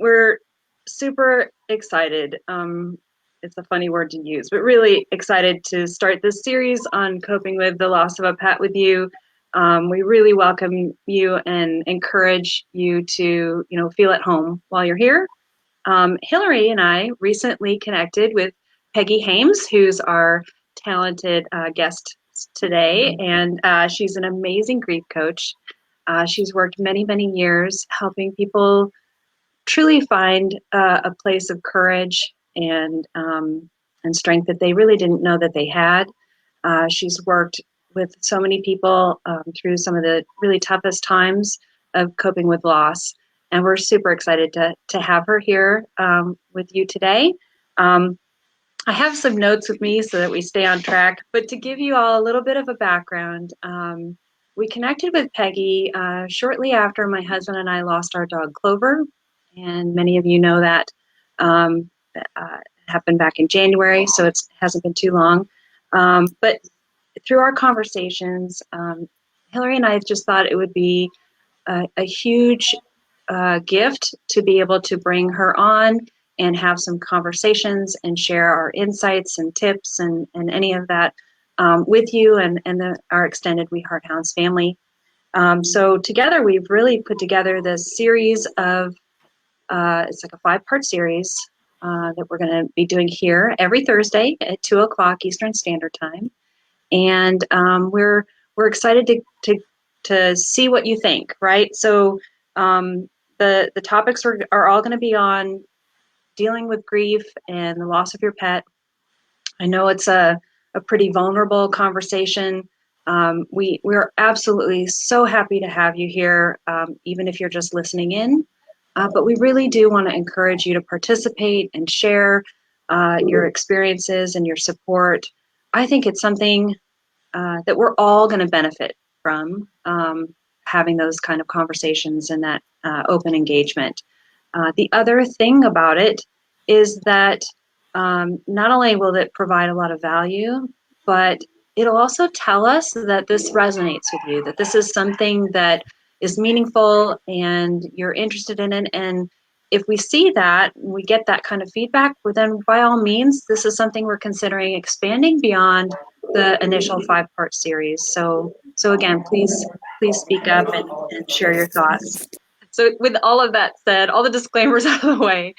we're super excited. It's a funny word to use, but really excited to start this series on coping with the loss of a pet with you. We really welcome you and encourage you to, feel at home while you're here. Hillary and I recently connected with Peggy Haymes, who's our talented guest today, and she's an amazing grief coach. She's worked many, many years helping people truly find a place of courage and strength that they really didn't know that they had. She's worked with so many people through some of the really toughest times of coping with loss, and we're super excited to have her here with you today. I have some notes with me so that we stay on track, but to give you all a little bit of a background, we connected with Peggy shortly after my husband and I lost our dog Clover, and many of you know that happened back in January, so it hasn't been too long. But through our conversations, Hillary and I just thought it would be a huge gift to be able to bring her on and have some conversations and share our insights and tips and any of that with you and our extended We Heart Hounds family. So together we've really put together this series of, it's like a 5-part series that we're going to be doing here every Thursday at 2 o'clock Eastern Standard Time. And we're excited to see what you think, right? So the topics are all going to be on dealing with grief and the loss of your pet. I know it's a pretty vulnerable conversation. We're absolutely so happy to have you here, even if you're just listening in. But we really do want to encourage you to participate and share your experiences and your support. I think it's something that we're all going to benefit from, having those kind of conversations and that open engagement. The other thing about it is that not only will it provide a lot of value, but it'll also tell us that this resonates with you, that this is something that is meaningful and you're interested in it. And if we see that, we get that kind of feedback, well, then by all means, this is something we're considering expanding beyond the initial 5-part series. So again, please speak up and share your thoughts. So with all of that said, all the disclaimers out of the way,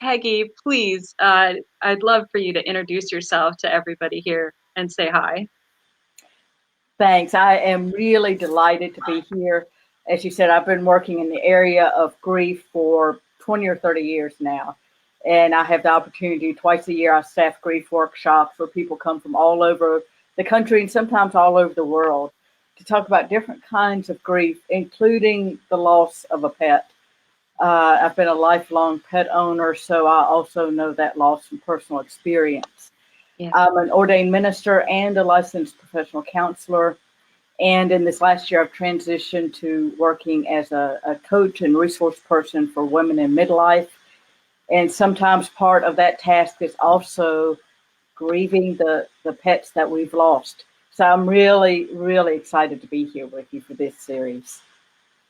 Peggy, please, I'd love for you to introduce yourself to everybody here and say hi. Thanks. I am really delighted to be here. As you said, I've been working in the area of grief for 20 or 30 years now. And I have the opportunity twice a year, I staff grief workshops where people come from all over the country and sometimes all over the world to talk about different kinds of grief, including the loss of a pet. I've been a lifelong pet owner, so I also know that loss from personal experience. Yeah. I'm an ordained minister and a licensed professional counselor. And in this last year, I've transitioned to working as a coach and resource person for women in midlife. And sometimes part of that task is also grieving the pets that we've lost. So I'm really, really excited to be here with you for this series.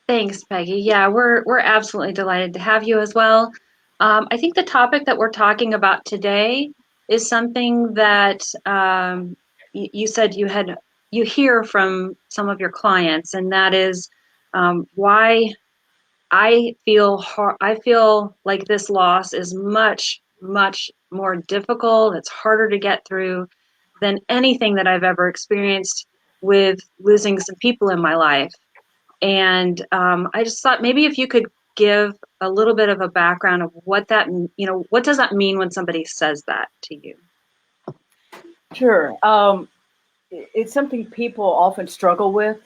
Thanks, Peggy. Yeah, we're absolutely delighted to have you as well. I think the topic that we're talking about today is something that you said you hear from some of your clients, and that is why I feel like this loss is much, much more difficult. It's harder to get through than anything that I've ever experienced with losing some people in my life. And I just thought maybe if you could give a little bit of a background of what does that mean when somebody says that to you? Sure. It's something people often struggle with,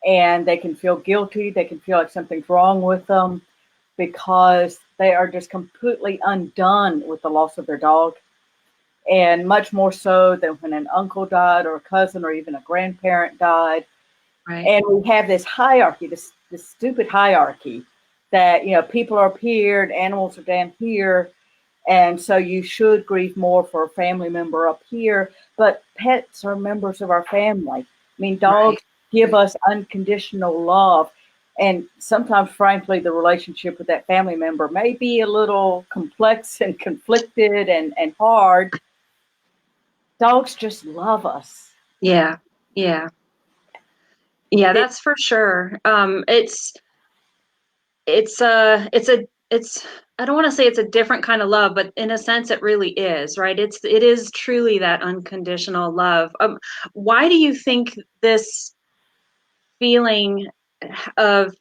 and they can feel guilty. They can feel like something's wrong with them because they are just completely undone with the loss of their dog. And much more so than when an uncle died or a cousin or even a grandparent died. Right. And we have this hierarchy, this stupid hierarchy that, people are up here and animals are down here. And so you should grieve more for a family member up here. But pets are members of our family. I mean, dogs give us unconditional love. And sometimes, frankly, the relationship with that family member may be a little complex and conflicted and hard. Dogs just love us. Yeah. Yeah. Yeah, that's for sure. It's I don't want to say it's a different kind of love, but in a sense it really is, right? It is truly that unconditional love. Why do you think this feeling of,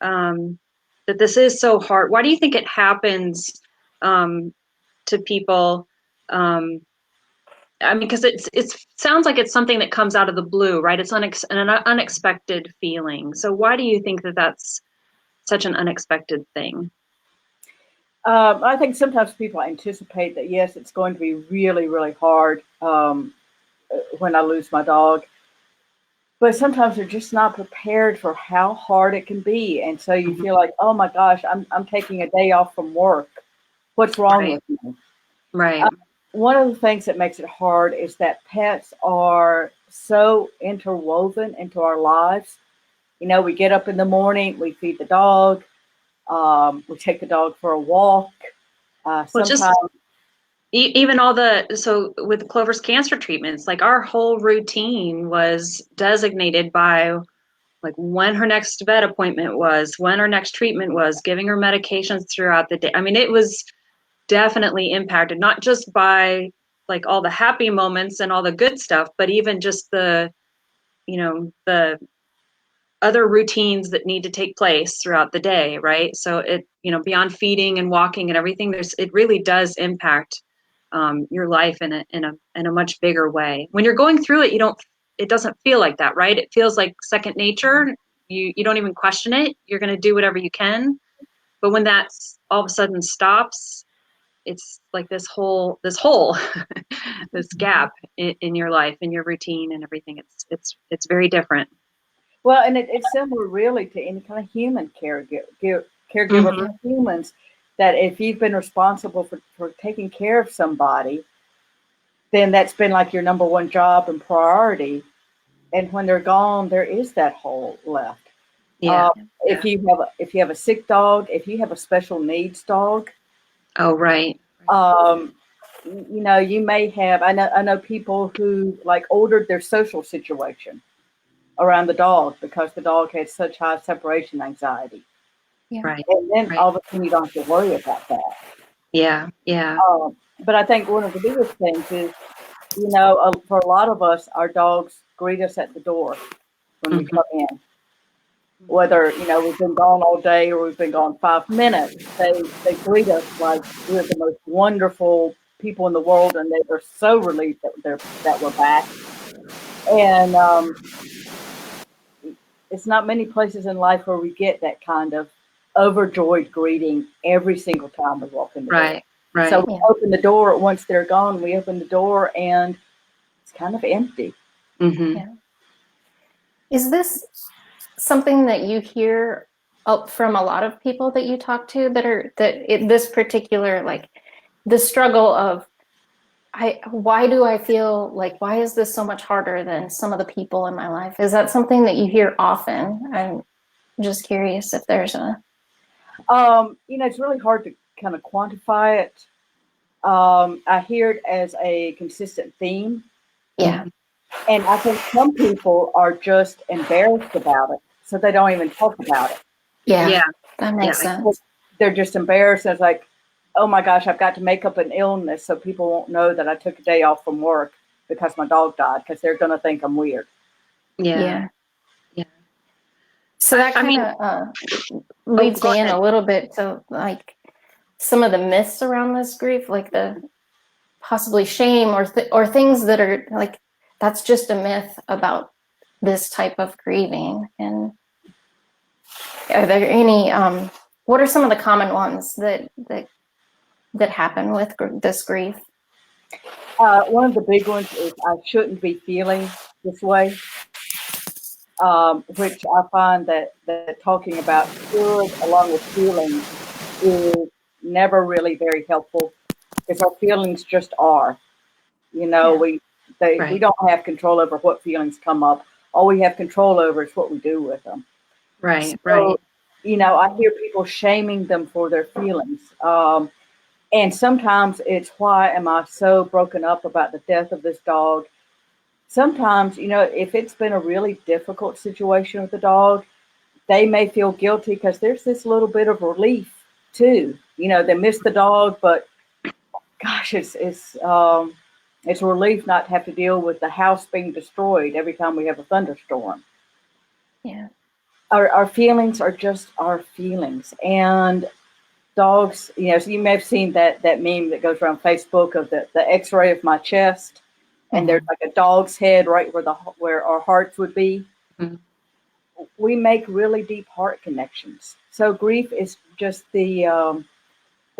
that this is so hard? Why do you think it happens to people? I mean, because it sounds like it's something that comes out of the blue, right? It's an unexpected feeling. So why do you think that that's such an unexpected thing? I think sometimes people anticipate that, yes, it's going to be really, really hard when I lose my dog. But sometimes they're just not prepared for how hard it can be. And so you feel like, oh my gosh, I'm taking a day off from work. What's wrong Right. with me? Right. One of the things that makes it hard is that pets are so interwoven into our lives. You know, we get up in the morning, we feed the dog, we take the dog for a walk. Well, just Sometimes, even so with Clover's cancer treatments, like our whole routine was designated by like when her next vet appointment was, when her next treatment was, giving her medications throughout the day. I mean, it was definitely impacted, not just by like all the happy moments and all the good stuff, but even just the other routines that need to take place throughout the day, right? So beyond feeding and walking and everything, it really does impact your life in a much bigger way. When you're going through it, it doesn't feel like that, right? It feels like second nature. You don't even question it. You're going to do whatever you can. But when that all of a sudden stops, it's like this hole, this gap in your life, in your routine and everything. It's very different. well, and it's similar really to any kind of human caregiver Mm-hmm. for humans, that if you've been responsible for taking care of somebody, then that's been like your number one job and priority. And when they're gone, there is that hole left. Yeah. If you have a sick dog, if you have a special needs dog, Oh, right. um, you know, you may have. I know people who like ordered their social situation around the dog because the dog had such high separation anxiety. Yeah. Right. And then Right. all of a sudden you don't have to worry about that. Yeah. Yeah. But I think one of the biggest things is, you know, for a lot of us, our dogs greet us at the door when we Mm-hmm. come in. Whether, you know, we've been gone all day or we've been gone 5 minutes, they greet us like we're the most wonderful people in the world, and they're so relieved that we're back. And it's not many places in life where we get that kind of overjoyed greeting every single time we walk in the door. Right. Right. So we Yeah. open the door once they're gone. We open the door and it's kind of empty. Mm-hmm. Yeah. Is this something that you hear from a lot of people that you talk to this particular, like the struggle of, why do I feel like, why is this so much harder than some of the people in my life? Is that something that you hear often? I'm just curious if there's You know, it's really hard to kind of quantify it. I hear it as a consistent theme. yeah. And I think some people are just embarrassed about it, so they don't even talk about it. Yeah. Yeah. That makes Yeah. sense. They're just embarrassed. It's like, oh my gosh, I've got to make up an illness so people won't know that I took a day off from work because my dog died, because they're going to think I'm weird. Yeah. Yeah. Yeah. So that I kind mean, of leads go me in ahead. a little bit to like some of the myths around this grief, like the possibly shame or things that are like, that's just a myth about this type of grieving. And are there any what are some of the common ones that happen with this grief? One of the big ones is I shouldn't be feeling this way, which I find that talking about should along with feelings is never really very helpful, because our feelings just are. You know, Yeah. we Right. don't have control over what feelings come up. All we have control over is what we do with them. Right, So, right. I hear people shaming them for their feelings. And sometimes it's, why am I so broken up about the death of this dog? Sometimes, if it's been a really difficult situation with the dog, they may feel guilty because there's this little bit of relief too. They miss the dog, but gosh, it's a relief not to have to deal with the house being destroyed every time we have a thunderstorm. Yeah. Our feelings are just our feelings, and dogs. So you may have seen that meme that goes around Facebook of the X-ray of my chest, and there's like a dog's head right where our hearts would be. Mhm. We make really deep heart connections. So grief is just the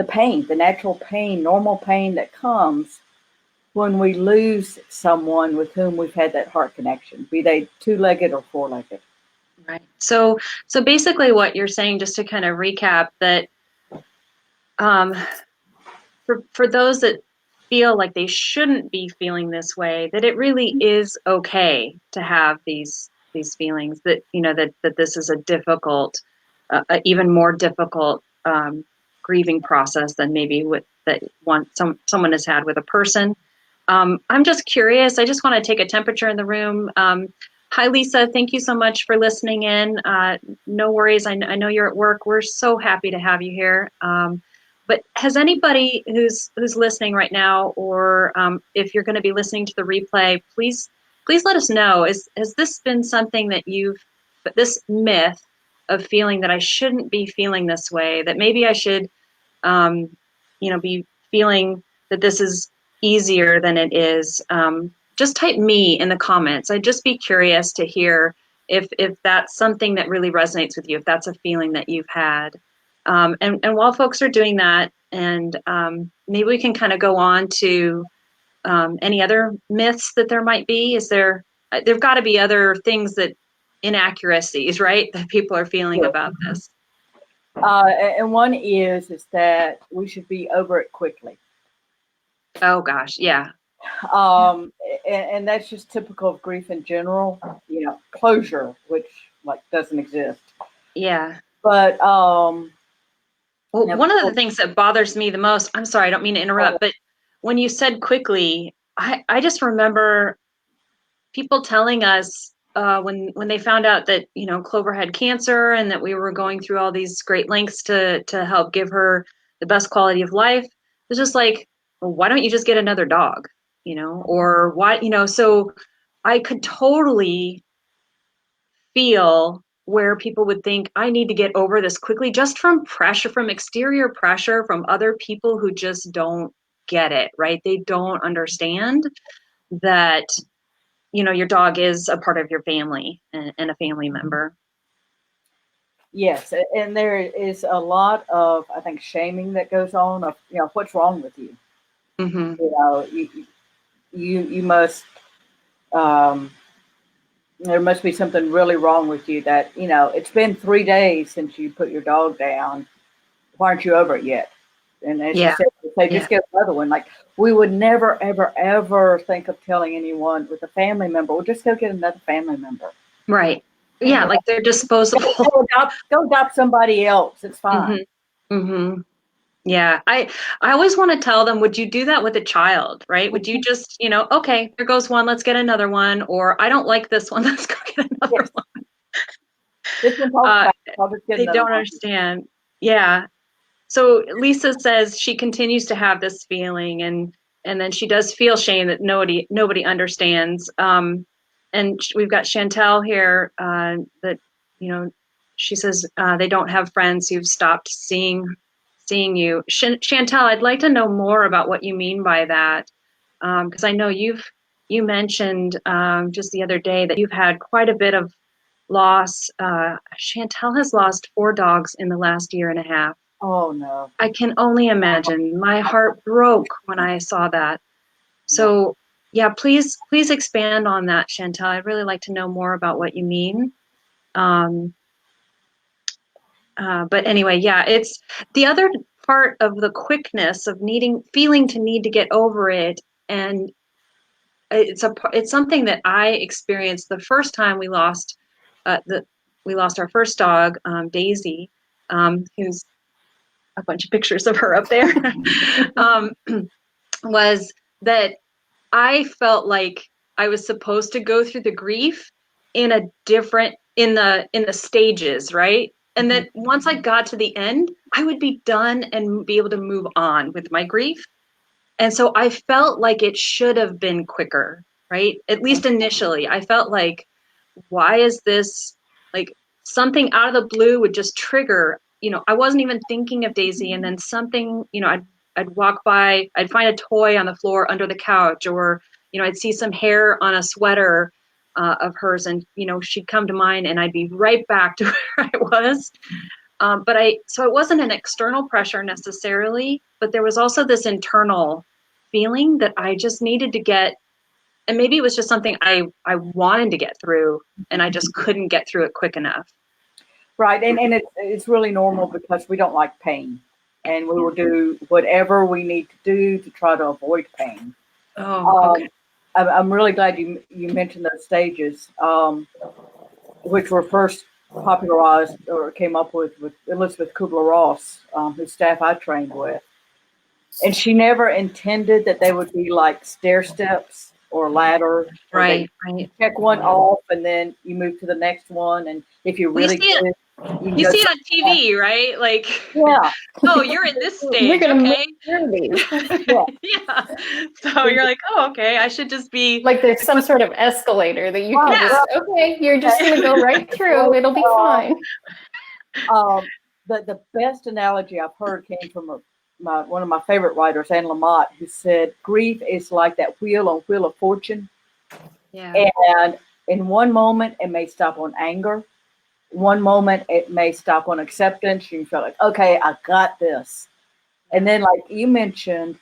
pain, the natural pain, normal pain that comes when we lose someone with whom we've had that heart connection, be they two-legged or four-legged. Right. So basically what you're saying, just to kind of recap, that um, for those that feel like they shouldn't be feeling this way, that it really is okay to have these feelings, that that this is a difficult, even more difficult grieving process than maybe someone has had with a person. I'm just curious. I just want to take a temperature in the room. Hi, Lisa. Thank you so much for listening in. No worries. I know you're at work. We're so happy to have you here. But has anybody who's listening right now, or if you're going to be listening to the replay, please let us know. Has this been something that this myth of feeling that I shouldn't be feeling this way, that maybe I should, be feeling that this is easier than it is? Just type me in the comments. I'd just be curious to hear if that's something that really resonates with you, if that's a feeling that you've had. And while folks are doing that, and maybe we can kind of go on to any other myths that there might be. There've got to be other things, that inaccuracies, right, that people are feeling Sure. about this. And one is that we should be over it quickly. Oh gosh, yeah. And that's just typical of grief in general. Closure, which doesn't exist. Yeah. But Well, one of the things that bothers me the most, I'm sorry, I don't mean to interrupt, but when you said quickly, I just remember people telling us when they found out that Clover had cancer, and that we were going through all these great lengths to help give her the best quality of life. It's just like, well, why don't you just get another dog, or why, so I could totally feel where people would think, I need to get over this quickly, just from pressure, from exterior pressure from other people who just don't get it, right? They don't understand that your dog is a part of your family, and a family member. Yes, and there is a lot of, I think, shaming that goes on of, what's wrong with you. Mm-hmm. You must, there must be something really wrong with you, that, it's been 3 days since you put your dog down. Why aren't you over it yet? And as you said, they just get another one. Like, we would never, ever, ever think of telling anyone with a family member, well, just go get another family member. Right. Yeah, like they're disposable. Go adopt somebody else. It's fine. Mm-hmm. Mm-hmm. Yeah, I always want to tell them, would you do that with a child, right? Would you just, okay, there goes one, let's get another one, or I don't like this one, let's go get another one. This one's I'll just get they another don't one. understand. Yeah. So Lisa says she continues to have this feeling, and then she does feel shame that nobody understands. And we've got Chantel here, that she says they don't have friends who've stopped seeing you. Chantel, I'd like to know more about what you mean by that, because I know you mentioned just the other day that you've had quite a bit of loss. Chantel has lost 4 dogs in the last year and a half. Oh, no. I can only imagine. My heart broke when I saw that. So, yeah, please expand on that, Chantel. I'd really like to know more about what you mean. But anyway, yeah, it's the other part of the quickness of feeling to need to get over it, and it's something that I experienced the first time we lost we lost our first dog, Daisy, who's a bunch of pictures of her up there, was that I felt like I was supposed to go through the grief in a different in the stages, right? And that once I got to the end, I would be done and be able to move on with my grief. And so I felt like it should have been quicker, right? At least initially, I felt like, why is this like something out of the blue would just trigger, I wasn't even thinking of Daisy, and then something, I'd walk by, I'd find a toy on the floor under the couch, or, I'd see some hair on a sweater of hers, and, she'd come to mind, and I'd be right back to where I was. So it wasn't an external pressure necessarily, but there was also this internal feeling that I just needed to get, and maybe it was just something I wanted to get through, and I just couldn't get through it quick enough. Right. And it's really normal because we don't like pain, and we will do whatever we need to do to try to avoid pain. Oh, okay. I'm really glad you mentioned those stages, which were first popularized or came up with Elizabeth Kubler-Ross, whose staff I trained with. And she never intended that they would be like stair steps or ladder. Right. Check one off, and then you move to the next one. And if you're really good, you see it on TV, right? Like, yeah. Oh, you're in this stage. We're gonna okay. move these. Yeah. So you're like, oh, okay. I should just be like there's some sort of escalator that you can just, okay, you're just gonna go right through. It'll be fine. The best analogy I've heard came from one of my favorite writers, Anne Lamott, who said grief is like that wheel on Wheel of Fortune. Yeah. And in one moment, it may stop on anger. One moment, it may stop on acceptance. You feel like, okay, I got this. And then, like you mentioned,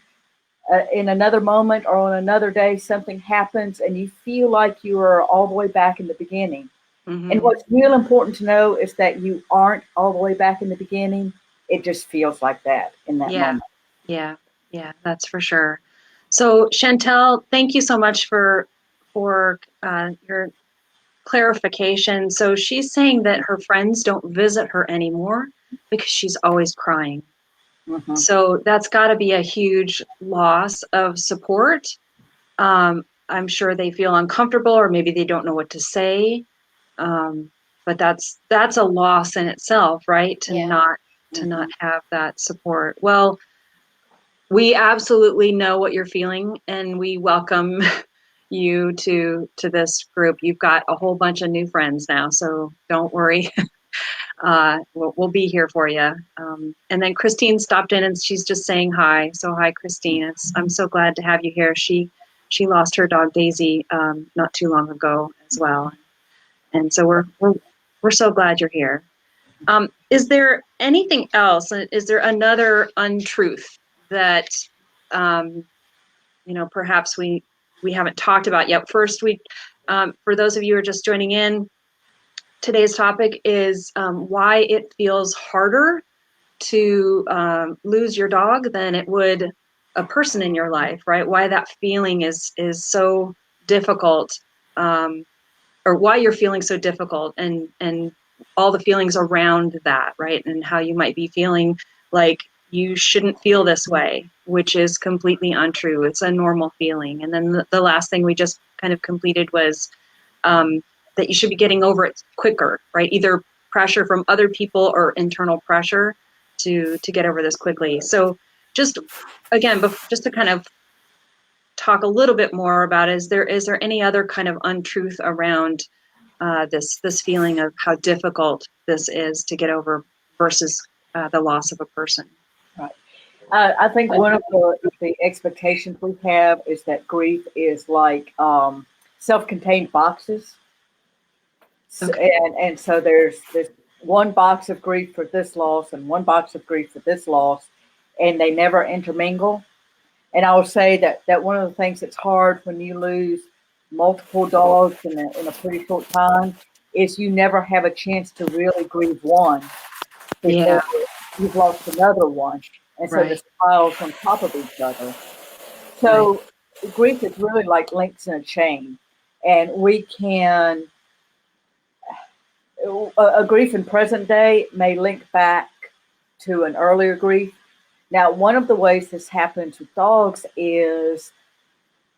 in another moment or on another day, something happens and you feel like you are all the way back in the beginning. Mm-hmm. And what's real important to know is that you aren't all the way back in the beginning. It just feels like that in that moment. Yeah, that's for sure. So Chantel, thank you so much for your clarification. So she's saying that her friends don't visit her anymore because she's always crying. Mm-hmm. So that's got to be a huge loss of support. I'm sure they feel uncomfortable, or maybe they don't know what to say. But that's a loss in itself, right? To not have that support. Well, we absolutely know what you're feeling, and we welcome you to this group. You've got a whole bunch of new friends now, so don't worry. We'll be here for you. And then Christine stopped in, and she's just saying hi. So hi, Christine. I'm so glad to have you here. She lost her dog Daisy not too long ago as well, and so we're so glad you're here. Is there anything else? Is there another untruth that perhaps we haven't talked about yet? First, for those of you who are just joining in, today's topic is why it feels harder to lose your dog than it would a person in your life, right? Why that feeling is so difficult, or why you're feeling so difficult, and all the feelings around that, right? And how you might be feeling like you shouldn't feel this way, which is completely untrue. It's a normal feeling. And then the last thing we just kind of completed was that you should be getting over it quicker, right? Either pressure from other people or internal pressure to get over this quickly. So just to kind of talk a little bit more about, is there any other kind of untruth around this feeling of how difficult this is to get over versus the loss of a person? Right. I think one of the expectations we have is that grief is like self-contained boxes. Okay. And so there's this one box of grief for this loss and one box of grief for this loss, and they never intermingle. And I will say that one of the things that's hard when you lose multiple dogs in a pretty short time is you never have a chance to really grieve one before you've lost another one. And so this piles on top of each other. So grief is really like links in a chain. And we can a grief in present day may link back to an earlier grief. Now, one of the ways this happens with dogs is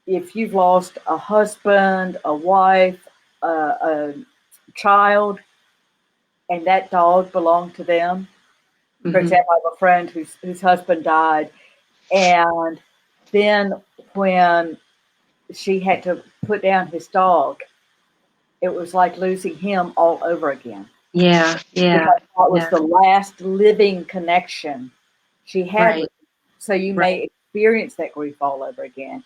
if you've lost a husband, a wife, a child, and that dog belonged to them. For example, I have a friend whose husband died, and then when she had to put down his dog, it was like losing him all over again. Yeah, yeah. Because that was the last living connection she had with him. So you may experience that grief all over again.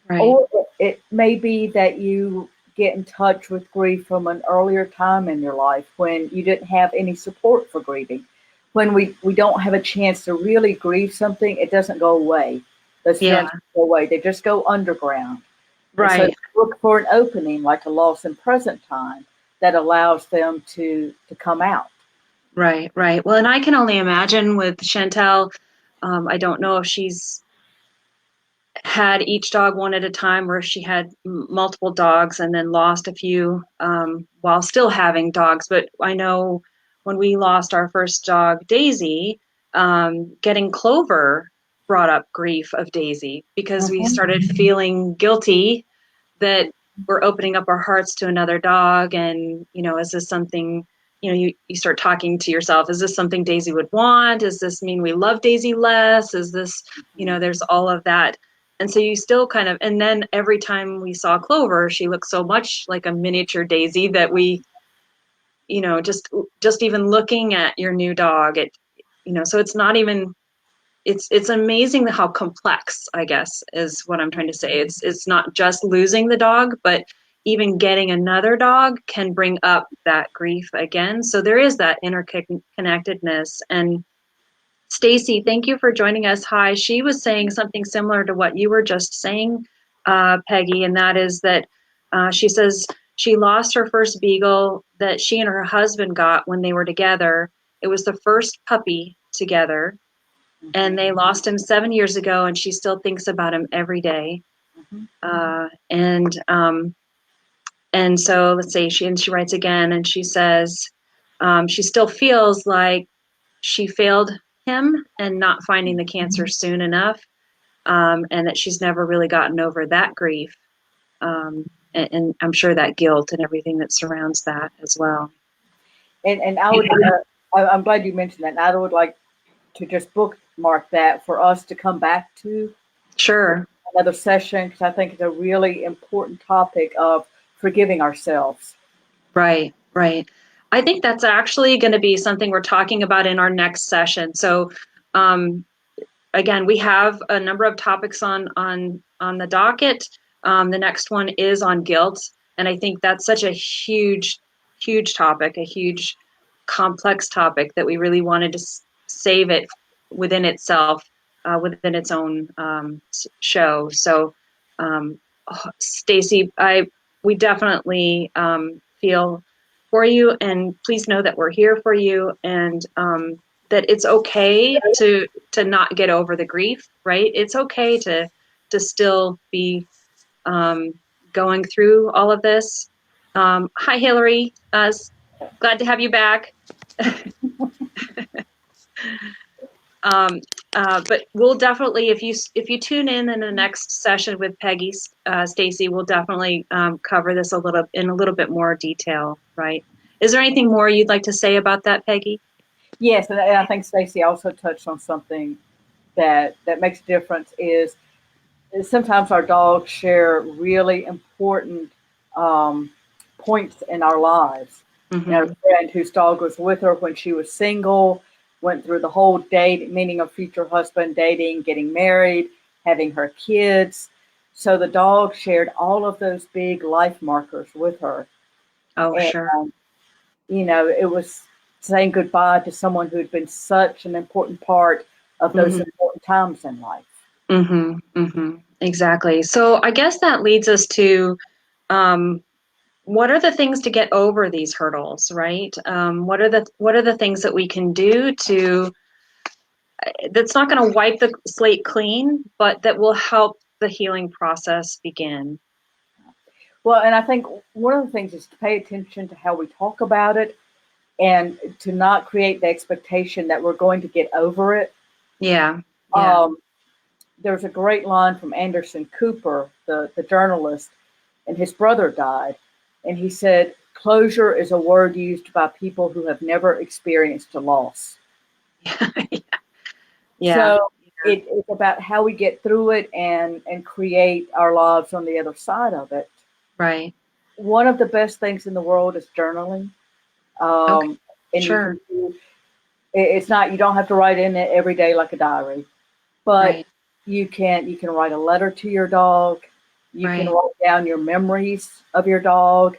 Right. Or it may be that you get in touch with grief from an earlier time in your life when you didn't have any support for grieving. When we don't have a chance to really grieve something, it doesn't go away. Those feelings go away. They just go underground. Right. So look for an opening, like a loss in present time, that allows them to come out. Right, right. Well, and I can only imagine with Chantel, I don't know if she's had each dog one at a time or if she had multiple dogs and then lost a few while still having dogs. But I know when we lost our first dog, Daisy, getting Clover brought up grief of Daisy because we started feeling guilty that we're opening up our hearts to another dog. And, is this something, you start talking to yourself, is this something Daisy would want? Does this mean we love Daisy less? Is this, there's all of that. And so you still kind of, and then every time we saw Clover, she looked so much like a miniature Daisy that we, just even looking at your new dog, so it's not even, it's amazing how complex, I guess, is what I'm trying to say. It's not just losing the dog, but even getting another dog can bring up that grief again. So there is that interconnectedness. And Stacy, thank you for joining us. Hi. She was saying something similar to what you were just saying, Peggy, and that is that she says she lost her first beagle that she and her husband got when they were together. It was the first puppy together. And they lost him 7 years ago, and she still thinks about him every day. And so let's see, she writes again, and she says she still feels like she failed him and not finding the cancer soon enough, and that she's never really gotten over that grief. And I'm sure that guilt and everything that surrounds that as well. And I would, I'm glad you mentioned that. And I would like to just bookmark that for us to come back to. Sure. Another session, because I think it's a really important topic of forgiving ourselves. Right, right. I think that's actually going to be something we're talking about in our next session. So, again, we have a number of topics on the docket. The next one is on guilt, and I think that's such a huge topic, a huge complex topic that we really wanted to save it within itself, within its own show. So, Stacy, we definitely feel for you, and please know that we're here for you, and that it's okay to not get over the grief, right? It's okay to still be going through all of this. Hi, Hillary. Glad to have you back. But we'll definitely, if you tune in the next session with Peggy, Stacy, we'll definitely cover this in a little bit more detail, right? Is there anything more you'd like to say about that, Peggy? Yes, and I think Stacy also touched on something that makes a difference is sometimes our dogs share really important points in our lives. Mm-hmm. A friend whose dog was with her when she was single, went through the whole date, meeting a future husband, dating, getting married, having her kids. So the dog shared all of those big life markers with her. Oh, and, sure. It was saying goodbye to someone who had been such an important part of those important times in life. Mm-hmm. Mm-hmm. Exactly. So I guess that leads us to what are the things to get over these hurdles, right? What are the things that we can do that's not going to wipe the slate clean, but that will help the healing process begin? Well, and I think one of the things is to pay attention to how we talk about it. and to not create the expectation that we're going to get over it. Yeah. Yeah. There's a great line from Anderson Cooper, the journalist, and his brother died. And he said, closure is a word used by people who have never experienced a loss. Yeah. So it's about how we get through it and create our lives on the other side of it. Right. One of the best things in the world is journaling. Okay. And Sure. it's not, you don't have to write in it every day like a diary, but Right. you can write a letter to your dog. You can Right. write down your memories of your dog.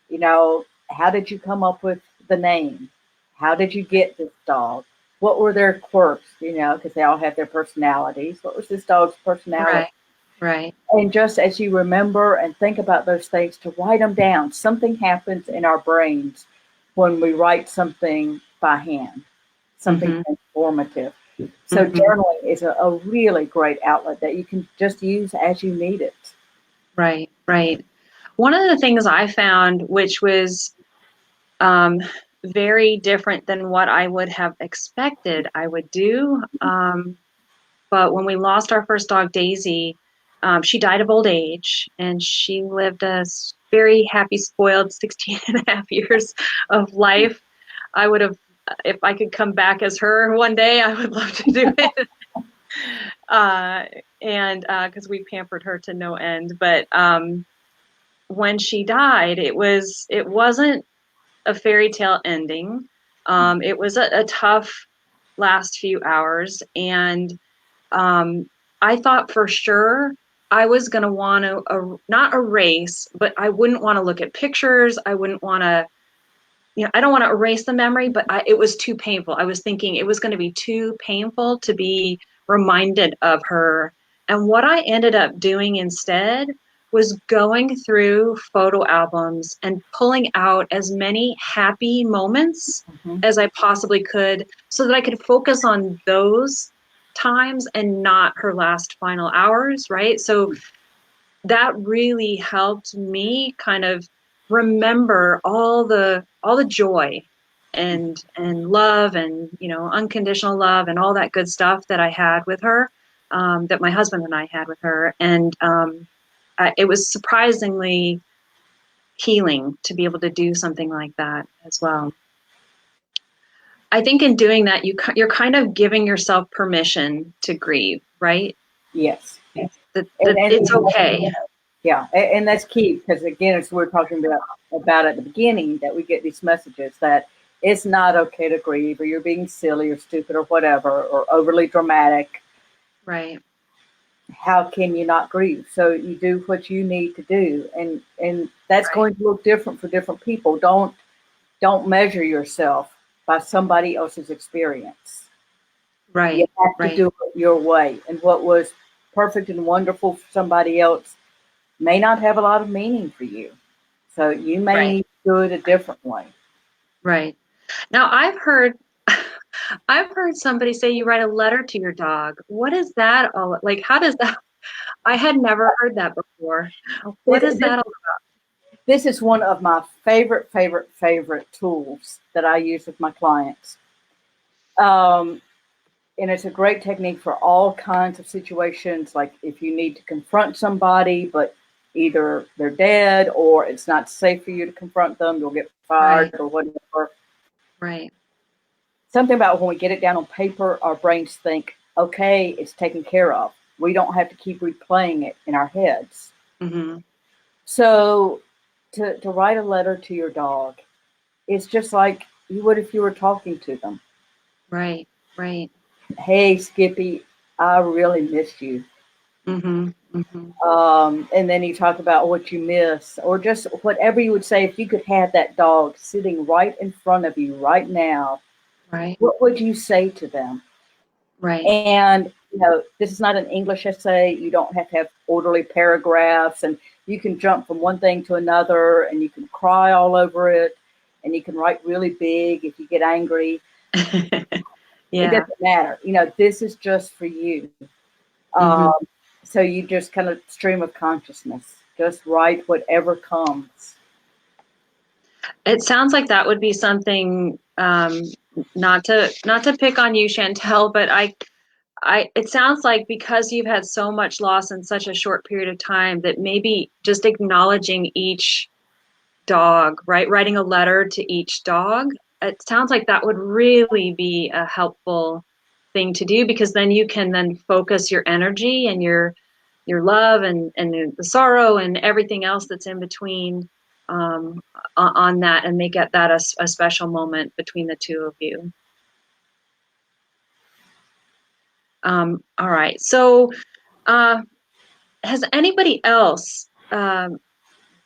You know, how did you come up with the name? How did you get this dog? What were their quirks? You know, because they all have their personalities. What was this dog's personality? Right. Right. And just as you remember and think about those things, to write them down. Something happens in our brains when we write something by hand, something transformative. So journaling is a really great outlet that you can just use as you need it. Right. Right. One of the things I found, which was very different than what I would have expected I would do, but when we lost our first dog, Daisy, she died of old age, and she lived a very happy, spoiled 16 and a half years of life. I would have, if I could come back as her one day, I would love to do it. And because we pampered her to no end. But when she died, it wasn't a fairy tale ending. It was a tough last few hours, and I thought for sure I was going to want to not erase, but I wouldn't want to look at pictures. I wouldn't want to, I don't want to erase the memory, but it was too painful. I was thinking it was going to be too painful to be reminded of her. And what I ended up doing instead was going through photo albums and pulling out as many happy moments as I possibly could so that I could focus on those times and not her last final hours, right? So that really helped me kind of remember all the joy and love and unconditional love and all that good stuff that I had with her, that my husband and I had with her, and it was surprisingly healing to be able to do something like that as well. I think in doing that, you're kind of giving yourself permission to grieve, right? Yes. That it's okay. Yeah, and that's key, because again, as we're talking about at the beginning, that we get these messages that it's not okay to grieve, or you're being silly or stupid or whatever, or overly dramatic. Right. How can you not grieve? So you do what you need to do, and that's Right. going to look different for different people. Don't measure yourself by somebody else's experience. Right. You have to Right. do it your way, and what was perfect and wonderful for somebody else may not have a lot of meaning for you. So you may need to do it a different way. Right. Now I've heard somebody say you write a letter to your dog. What is that all like? How does that? I had never heard that before. What is that all about? This is one of my favorite tools that I use with my clients. And it's a great technique for all kinds of situations, like if you need to confront somebody, but either they're dead or it's not safe for you to confront them, you'll get fired or whatever. Right. Something about when we get it down on paper, our brains think, okay, it's taken care of. We don't have to keep replaying it in our heads. So to write a letter to your dog, it's just like you would if you were talking to them. Right. Right. Hey, Skippy, I really miss you. And then you talk about what you miss, or just whatever you would say if you could have that dog sitting right in front of you right now. Right. What would you say to them? Right. And this is not an English essay. You don't have to have orderly paragraphs, and you can jump from one thing to another, and you can cry all over it, and you can write really big if you get angry. Yeah. It doesn't matter. This is just for you. So you just kind of stream of consciousness, just write whatever comes. It sounds like that would be something, not to pick on you, Chantel, but it sounds like because you've had so much loss in such a short period of time that maybe just acknowledging each dog, right? Writing a letter to each dog. It sounds like that would really be a helpful thing to do, because then you can then focus your energy and your love and the sorrow and everything else that's in between, on that, and make it that a special moment between the two of you. All right. So, has anybody else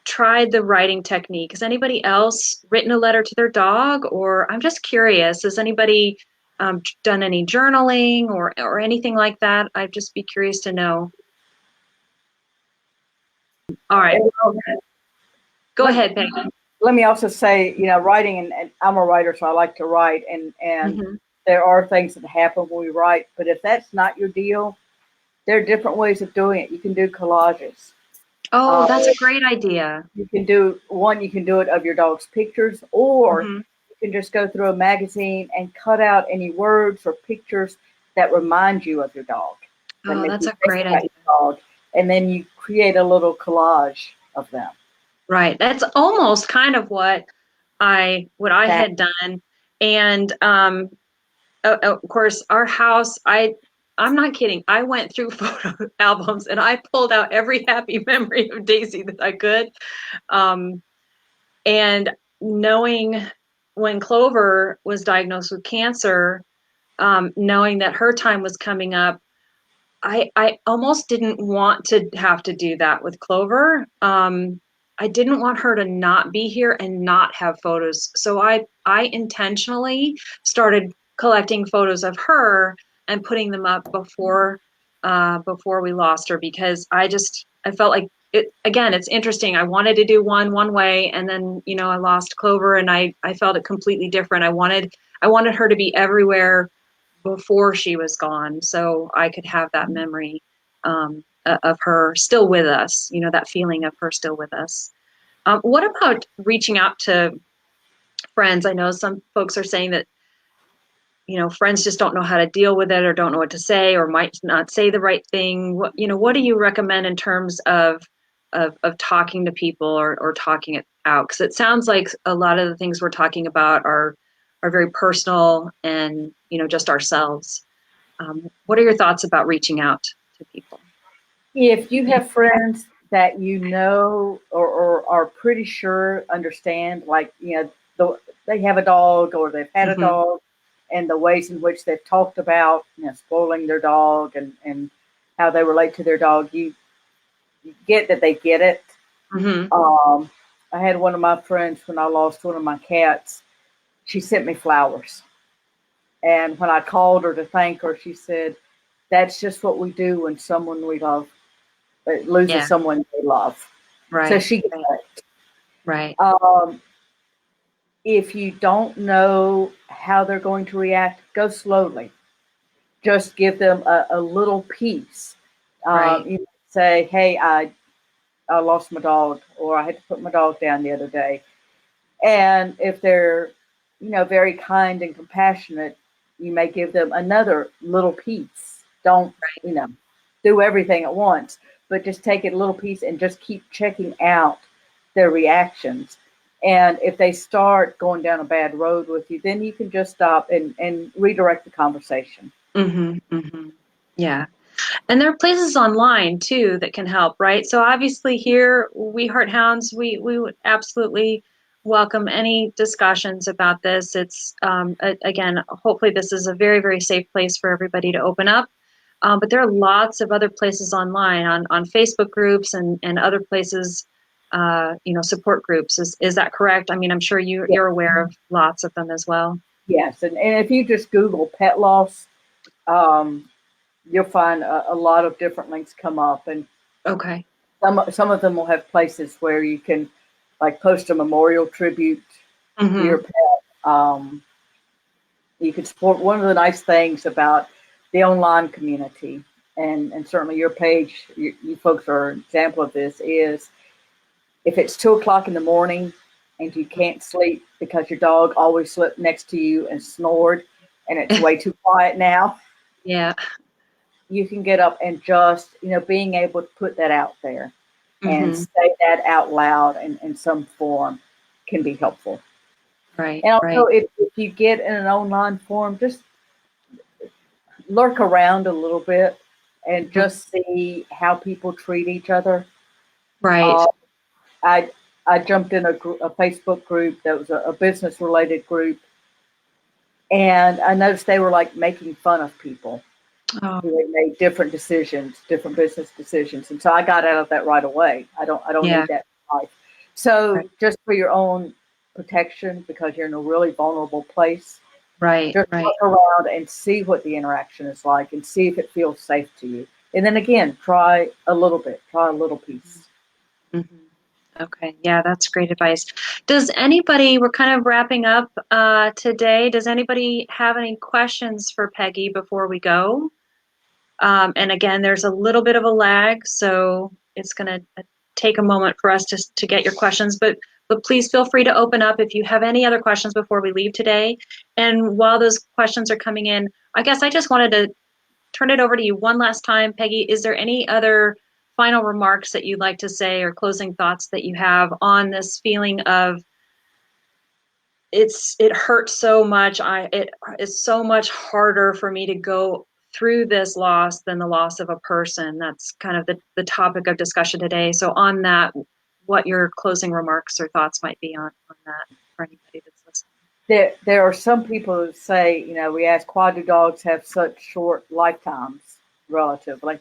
tried the writing technique? Has anybody else written a letter to their dog? Or I'm just curious, has anybody done any journaling or anything like that? I'd just be curious to know. All right. Go ahead, Peggy. Let me also say, writing, and I'm a writer, so I like to write, and Mm-hmm. there are things that happen when we write, but if that's not your deal, there are different ways of doing it. You can do collages. Oh, that's a great idea. You can do it of your dog's pictures, or Mm-hmm. you can just go through a magazine and cut out any words or pictures that remind you of your dog. That Oh, make that's you a think great about idea. your dog, and then you create a little collage of them. Right. That's almost kind of what I had done. And of course, our house, I'm not kidding. I went through photo albums and I pulled out every happy memory of Daisy that I could. Um, and knowing when Clover was diagnosed with cancer, knowing that her time was coming up, I almost didn't want to have to do that with Clover. I didn't want her to not be here and not have photos. So I intentionally started collecting photos of her and putting them up before we lost her, because I felt like it. Again, it's interesting. I wanted to do one way, and then I lost Clover, and I felt it completely different. I wanted her to be everywhere before she was gone, so I could have that memory, of her still with us, that feeling of her still with us. What about reaching out to friends? I know some folks are saying that, friends just don't know how to deal with it, or don't know what to say, or might not say the right thing. What do you recommend in terms of talking to people, or talking it out? Because it sounds like a lot of the things we're talking about are very personal and, just ourselves. What are your thoughts about reaching out to people? If you have friends that or are pretty sure understand, like, they have a dog or they've had a Mm-hmm. dog, and the ways in which they've talked about, spoiling their dog, and how they relate to their dog, you get that they get it. Mm-hmm. I had one of my friends, when I lost one of my cats, she sent me flowers. And when I called her to thank her, she said, "That's just what we do when someone we love loses Yeah. someone they love." So Right. she gets Right. it. Right. If you don't know how they're going to react, go slowly. Just give them a little piece. Right. You say, "Hey, I lost my dog," or "I had to put my dog down the other day." And if they're, very kind and compassionate, you may give them another little piece. Don't, do everything at once, but just take it a little piece and just keep checking out their reactions. And if they start going down a bad road with you, then you can just stop and redirect the conversation. Mm-hmm. Mm-hmm. Yeah. And there are places online too that can help, right? So obviously here, we Heart Hounds, we would absolutely welcome any discussions about this. It's, again, hopefully this is a very, very safe place for everybody to open up. But there are lots of other places online, on Facebook groups and other places, support groups. Is that correct? I mean, I'm sure you're aware of lots of them as well. Yes. And if you just Google pet loss, um, you'll find a lot of different links come up. And Okay. some of them will have places where you can, like, post a memorial tribute to your Mm-hmm. pet. You could support. One of the nice things about the online community, and certainly your page, you folks are an example of this, is if it's 2 o'clock in the morning and you can't sleep because your dog always slept next to you and snored and it's way too quiet now, Yeah. you can get up and just, being able to put that out there and Mm-hmm. say that out loud in some form can be helpful. Right. And Right. also, if you get in an online forum, just lurk around a little bit and just see how people treat each other. Right. Uh, I jumped in a Facebook group that was a business related group, and I noticed they were like making fun of people Oh, who had made different decisions, different business decisions, and so I got out of that right away. I don't yeah. need that in life. So Right. just for your own protection, because you're in a really vulnerable place, Right. just Right. look around and see what the interaction is like, and see if it feels safe to you. And then again, try a little bit, try a little piece. Mm-hmm. Okay. Yeah, that's great advice. Does anybody, we're kind of wrapping up today. Does anybody have any questions for Peggy before we go? And again, there's a little bit of a lag, so it's going to take a moment for us to get your questions. But please feel free to open up if you have any other questions before we leave today. And while those questions are coming in, I guess I just wanted to turn it over to you one last time, Peggy. Is there any other final remarks that you'd like to say or closing thoughts that you have on this feeling of it hurts so much. It is so much harder for me to go through this loss than the loss of a person. That's kind of the topic of discussion today. So on that, what your closing remarks or thoughts might be on that for anybody that's listening. There are some people who say, we ask, why do dogs have such short lifetimes, relatively?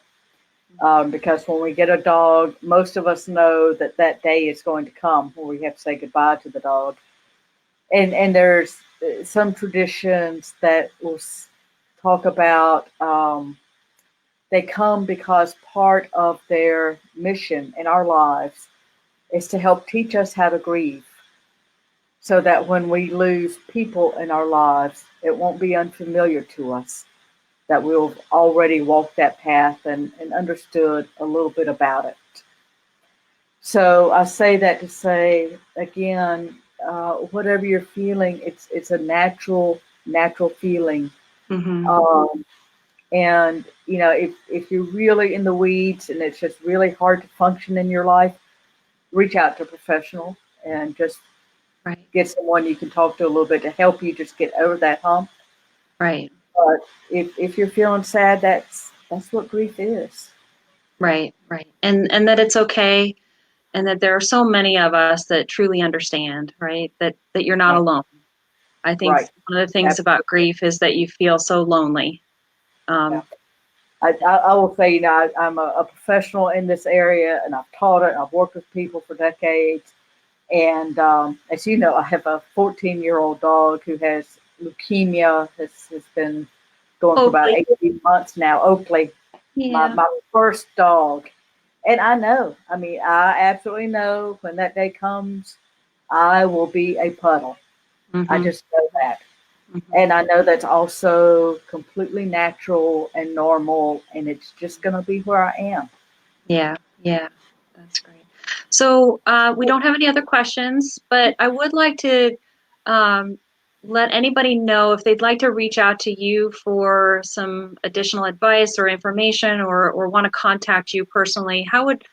Because when we get a dog, most of us know that that day is going to come where we have to say goodbye to the dog. And there's some traditions that will talk about they come because part of their mission in our lives is to help teach us how to grieve, so that when we lose people in our lives, it won't be unfamiliar to us, that we'll already walked that path and understood a little bit about it. So I say that to say, again, whatever you're feeling, it's a natural feeling. Mm-hmm. And if you're really in the weeds and it's just really hard to function in your life, reach out to a professional and just Right. get someone you can talk to a little bit to help you just get over that hump. Right. But if you're feeling sad, that's what grief is. Right. Right. And that it's okay, and that there are so many of us that truly understand, right? That you're not Right. alone. I think Right. one of the things Absolutely. about grief is that you feel so lonely. Yeah. I will say, I'm a professional in this area, and I've taught it, and I've worked with people for decades. And as you know, I have a 14-year-old dog who has leukemia, has been going for about Hopefully. 18 months now. Oakley, Yeah. my first dog. And I know, I absolutely know when that day comes, I will be a puddle. I Mm-hmm. just know that. Mm-hmm. And I know that's also completely natural and normal, and it's just going to be where I am. Yeah. Yeah. That's great. So we don't have any other questions, but I would like to um, let anybody know if they'd like to reach out to you for some additional advice or information, or want to contact you personally. How would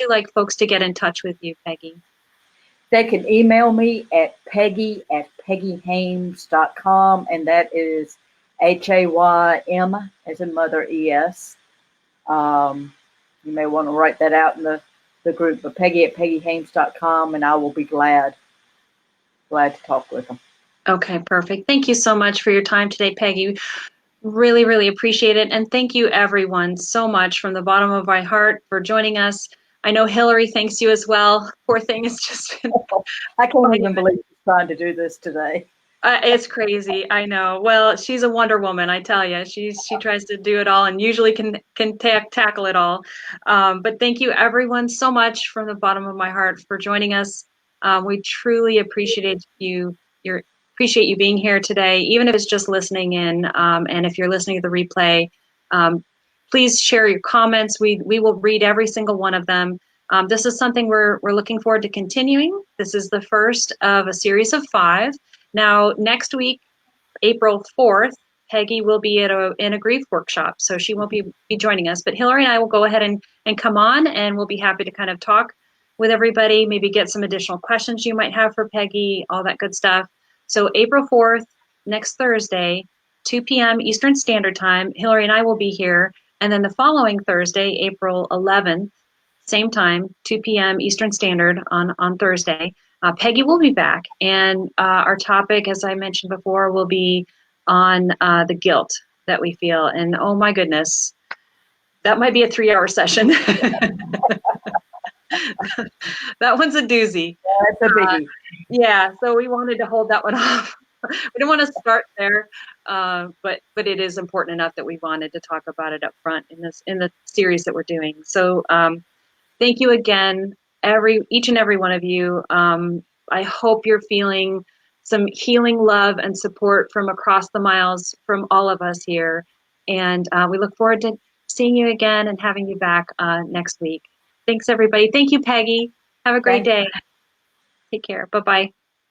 you like folks to get in touch with you, Peggy? They can email me at peggy@peggyhaymes.com, and that is HAYM as in mother ES. You may want to write that out in the group, but peggy@peggyhaymes.com, and I will be glad to talk with them. Okay, perfect. Thank you so much for your time today, Peggy. Really, really appreciate it. And thank you, everyone, so much from the bottom of my heart for joining us. I know Hillary thanks you as well. Poor thing, it's just been I can't even believe she's trying to do this today. it's crazy. I know. Well, she's a Wonder Woman, I tell you. She tries to do it all and usually can tackle it all. But thank you, everyone, so much from the bottom of my heart for joining us. We truly appreciate you being here today, even if it's just listening in. And if you're listening to the replay, please share your comments. We will read every single one of them. This is something we're looking forward to continuing. This is the first of a series of 5. Now, next week, April 4th, Peggy will be in a grief workshop, so she won't be joining us. But Hillary and I will go ahead and come on, and we'll be happy to kind of talk with everybody, maybe get some additional questions you might have for Peggy, all that good stuff. So April 4th, next Thursday, 2 p.m. Eastern Standard Time, Hillary and I will be here. And then the following Thursday, April 11th, same time, 2 p.m. Eastern Standard on Thursday, Peggy will be back. And our topic, as I mentioned before, will be on the guilt that we feel. And oh my goodness, that might be a 3-hour session. That one's a doozy. That's a biggie. Yeah, so we wanted to hold that one off. We didn't want to start there, but it is important enough that we wanted to talk about it up front in the series that we're doing. So thank you again, each and every one of you. I hope you're feeling some healing love and support from across the miles from all of us here. And we look forward to seeing you again and having you back next week. Thanks, everybody. Thank you, Peggy. Have a great day. Take care. Bye-bye.